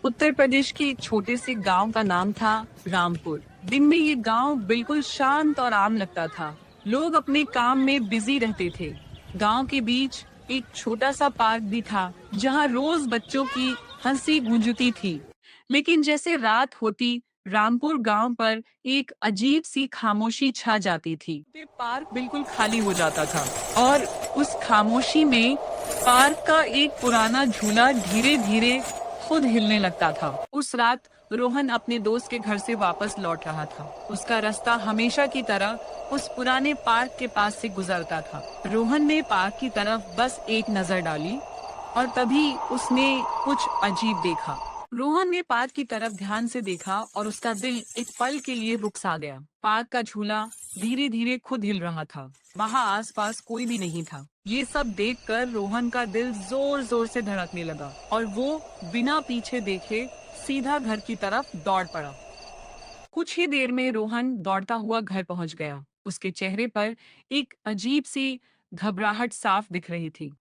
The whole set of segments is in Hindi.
उत्तर प्रदेश के एक छोटे से गांव का नाम था रामपुर। दिन में ये गांव बिल्कुल शांत और आम लगता था। लोग अपने काम में बिजी रहते थे। गांव के बीच एक छोटा सा पार्क भी था, जहां रोज बच्चों की हंसी गूंजती थी। लेकिन जैसे रात होती, रामपुर गांव पर एक अजीब सी खामोशी छा जाती थी। फिर पार्क बिल्कुल खाली हो जाता था और उस खामोशी में पार्क का एक पुराना झूला धीरे धीरे खुद हिलने लगता था। उस रात रोहन अपने दोस्त के घर से वापस लौट रहा था। उसका रास्ता हमेशा की तरह उस पुराने पार्क के पास से गुजरता था। रोहन ने पार्क की तरफ बस एक नजर डाली और तभी उसने कुछ अजीब देखा। रोहन ने पार्क की तरफ ध्यान से देखा और उसका दिल एक पल के लिए रुक सा गया। पार्क का झूला धीरे धीरे खुद हिल रहा था। वहां आसपास कोई भी नहीं था। ये सब देखकर रोहन का दिल जोर जोर से धड़कने लगा और वो बिना पीछे देखे सीधा घर की तरफ दौड़ पड़ा। कुछ ही देर में रोहन दौड़ता हुआ घर पहुंच गया। उसके चेहरे पर एक अजीब सी घबराहट साफ दिख रही थी।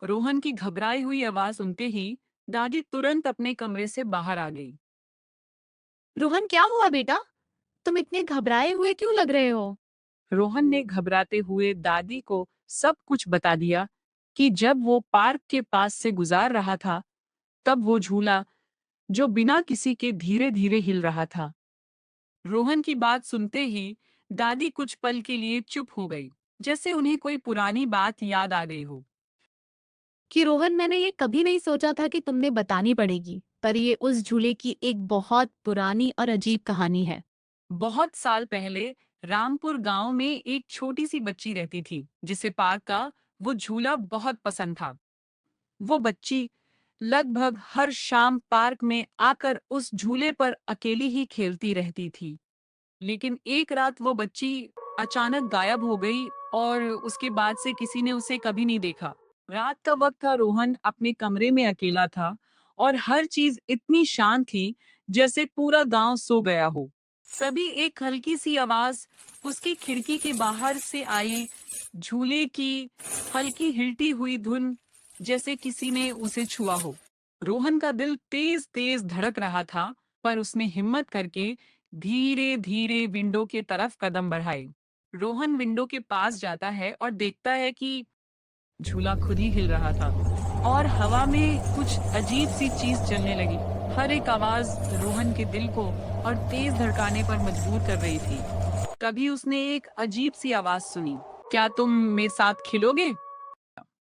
रोहन की घबराई हुई आवाज सुनते ही दादी तुरंत अपने कमरे से बाहर आ गई। रोहन, क्या हुआ बेटा? तुम इतने घबराए हुए क्यों लग रहे हो? रोहन ने घबराते हुए दादी को सब कुछ बता दिया कि जब वो पार्क के पास से गुजार रहा था, तब वो झूला जो बिना किसी के धीरे धीरे हिल रहा था। रोहन की बात सुनते ही दादी कुछ पल के लिए चुप हो गई, जैसे उन्हें कोई पुरानी बात याद आ गई हो। कि रोहन, मैंने ये कभी नहीं सोचा था कि तुमने बतानी पड़ेगी, पर ये उस झूले की एक बहुत पुरानी और अजीब कहानी है। बहुत साल पहले रामपुर गांव में एक छोटी सी बच्ची रहती थी, जिसे पार्क का वो झूला बहुत पसंद था। वो बच्ची लगभग हर शाम पार्क में आकर उस झूले पर अकेली ही खेलती रहती थी। लेकिन एक रात वो बच्ची अचानक गायब हो गई और उसके बाद से किसी ने उसे कभी नहीं देखा। रात का वक्त था, रोहन अपने कमरे में अकेला था और हर चीज इतनी शांत थी जैसे पूरा गांव सो गया हो। सभी एक हल्की सी आवाज उसकी खिड़की के बाहर से आई, झूले की हल्की हिलती हुई धुन, जैसे किसी ने उसे छुआ हो। रोहन का दिल तेज तेज धड़क रहा था, पर उसने हिम्मत करके धीरे धीरे विंडो की तरफ कदम बढ़ाए। रोहन विंडो के पास जाता है और देखता है कि झूला खुद ही हिल रहा था और हवा में कुछ अजीब सी चीज चलने लगी। हर एक आवाज रोहन के दिल को और तेज धड़काने पर मजबूर कर रही थी। तभी उसने एक अजीब सी आवाज सुनी, क्या तुम मेरे साथ खिलोगे?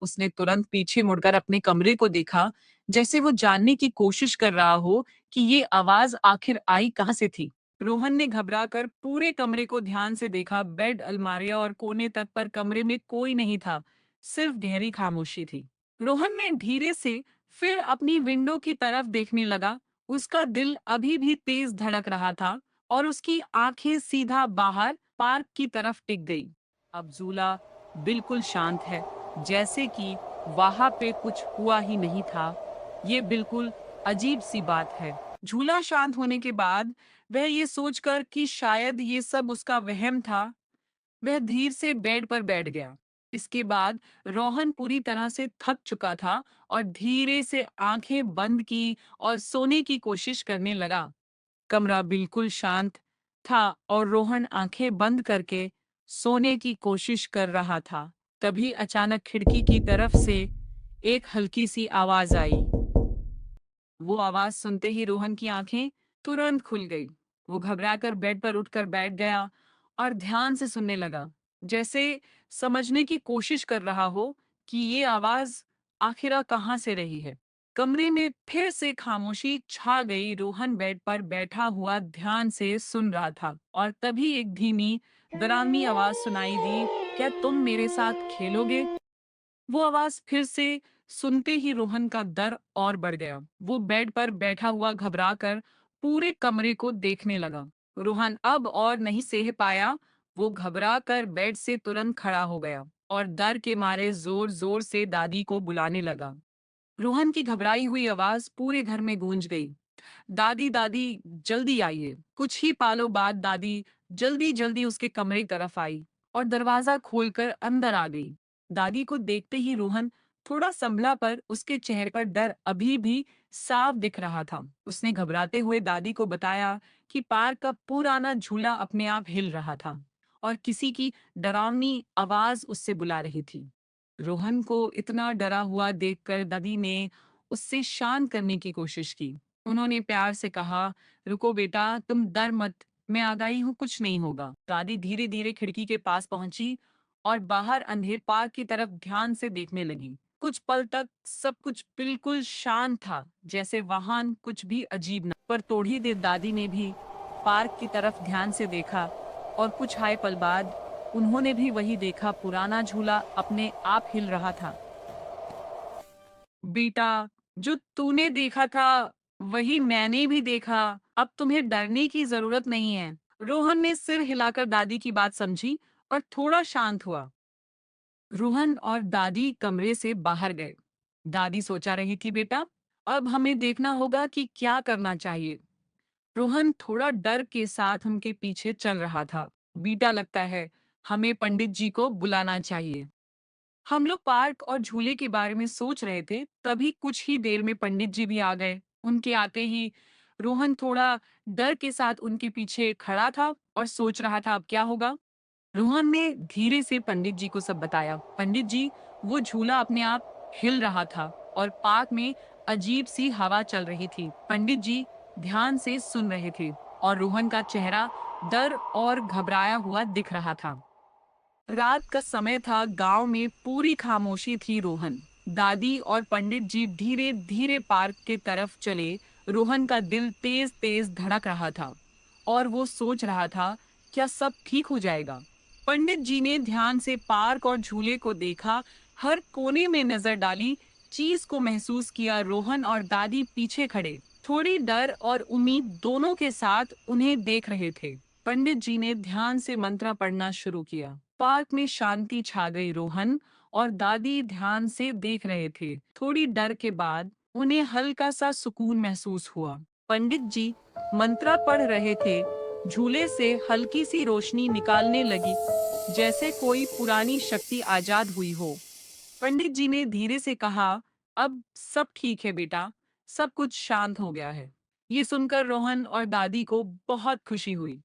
उसने तुरंत पीछे मुड़कर अपने कमरे को देखा, जैसे वो जानने की कोशिश कर रहा हो कि ये आवाज आखिर आई कहां से थी। रोहन ने घबराकर पूरे कमरे को ध्यान से देखा। बेड, अलमारियां और कोने तक, पर कमरे में कोई नहीं था। सिर्फ गहरी खामोशी थी। रोहन ने धीरे से फिर अपनी विंडो की तरफ देखने लगा। उसका दिल अभी भी तेज धड़क रहा था और उसकी आंखें सीधा बाहर पार्क की तरफ टिक गई। अब झूला बिल्कुल शांत है, जैसे कि वहां पे कुछ हुआ ही नहीं था। ये बिल्कुल अजीब सी बात है। झूला शांत होने के बाद वह ये सोचकर कि शायद ये सब उसका वहम था, वह धीरे से बेड पर बैठ गया। इसके बाद रोहन पूरी तरह से थक चुका था और धीरे से आंखें बंद की और सोने की कोशिश करने लगा। कमरा बिल्कुल शांत था और रोहन आंखें बंद करके सोने की कोशिश कर रहा था। तभी अचानक खिड़की की तरफ से एक हल्की सी आवाज आई। वो आवाज सुनते ही रोहन की आंखें तुरंत खुल गई। वो घबराकर बेड पर उठकर बैठ गया और ध्यान से सुनने लगा, जैसे समझने की कोशिश कर रहा हो कि ये आवाज आखिर कहाँ से रही है। कमरे में फिर से खामोशी छा गई। रोहन बेड पर बैठा हुआ ध्यान से सुन रहा था और तभी एक धीमी डरावनी आवाज सुनाई दी, क्या तुम मेरे साथ खेलोगे? वो आवाज फिर से सुनते ही रोहन का डर और बढ़ गया। वो बेड पर बैठा हुआ घबरा कर पूरे कमरे को देखने लगा। रोहन अब और नहीं सह पाया। वो घबरा कर बेड से तुरंत खड़ा हो गया और डर के मारे जोर जोर से दादी को बुलाने लगा। रोहन की घबराई हुई आवाज पूरे घर में गूंज गई, दादी दादी, जल्दी आइए। कुछ ही पालों बाद दादी जल्दी जल्दी उसके कमरे की तरफ आई और दरवाजा खोलकर अंदर आ गई। दादी को देखते ही रोहन थोड़ा संभला, पर उसके चेहरे पर डर अभी भी साफ दिख रहा था। उसने घबराते हुए दादी को बताया कि पार्क का पुराना झूला अपने आप हिल रहा था और किसी की डरावनी आवाज उससे बुला रही थी। रोहन को इतना डरा हुआ देखकर दादी ने उससे शांत करने की कोशिश की। उन्होंने प्यार से कहा, रुको बेटा, तुम डर मत, मैं आ गई हूँ, कुछ नहीं होगा। दादी धीरे धीरे खिड़की के पास पहुंची और बाहर अंधेर पार्क की तरफ ध्यान से देखने लगी। कुछ पल तक सब कुछ बिल्कुल शांत था, जैसे वहां कुछ भी अजीब न। पर थोड़ी देर दादी ने भी पार्क की तरफ ध्यान से देखा और कुछ आए पल बाद उन्होंने भी वही देखा, पुराना झूला अपने आप हिल रहा था। बेटा, जो तूने देखा था वही मैंने भी देखा। अब तुम्हें डरने की जरूरत नहीं है। रोहन ने सिर हिलाकर दादी की बात समझी और थोड़ा शांत हुआ। रोहन और दादी कमरे से बाहर गए। दादी सोचा रही थी, बेटा, अब हमें देखना होगा कि क्या करना चाहिए। रोहन थोड़ा डर के साथ उनके पीछे चल रहा था। बेटा, लगता है हमें पंडित जी को बुलाना चाहिए। हम लोग पार्क और झूले के बारे में सोच रहे थे, तभी कुछ ही देर में पंडित जी भी आ गए। उनके आते ही रोहन थोड़ा डर के साथ उनके पीछे खड़ा था और सोच रहा था अब क्या होगा। रोहन ने धीरे से पंडित जी को सब बताया। पंडित जी, वो झूला अपने आप हिल रहा था और पार्क में अजीब सी हवा चल रही थी। पंडित जी ध्यान से सुन रहे थे और रोहन का चेहरा डर और घबराया हुआ दिख रहा था। रात का समय था, गांव में पूरी खामोशी थी। रोहन, दादी और पंडित जी धीरे धीरे पार्क के तरफ चले। रोहन का दिल तेज तेज धड़क रहा था और वो सोच रहा था, क्या सब ठीक हो जाएगा। पंडित जी ने ध्यान से पार्क और झूले को देखा, हर कोने में नजर डाली, चीज को महसूस किया। रोहन और दादी पीछे खड़े, थोड़ी डर और उम्मीद दोनों के साथ उन्हें देख रहे थे। पंडित जी ने ध्यान से मंत्र पढ़ना शुरू किया। पार्क में शांति छा गई। रोहन और दादी ध्यान से देख रहे थे। थोड़ी डर के बाद उन्हें हल्का सा सुकून महसूस हुआ। पंडित जी मंत्र पढ़ रहे थे। झूले से हल्की सी रोशनी निकालने लगी, जैसे कोई पुरानी शक्ति आजाद हुई हो। पंडित जी ने धीरे से कहा, अब सब ठीक है बेटा, सब कुछ शांत हो गया है। ये सुनकर रोहन और दादी को बहुत खुशी हुई।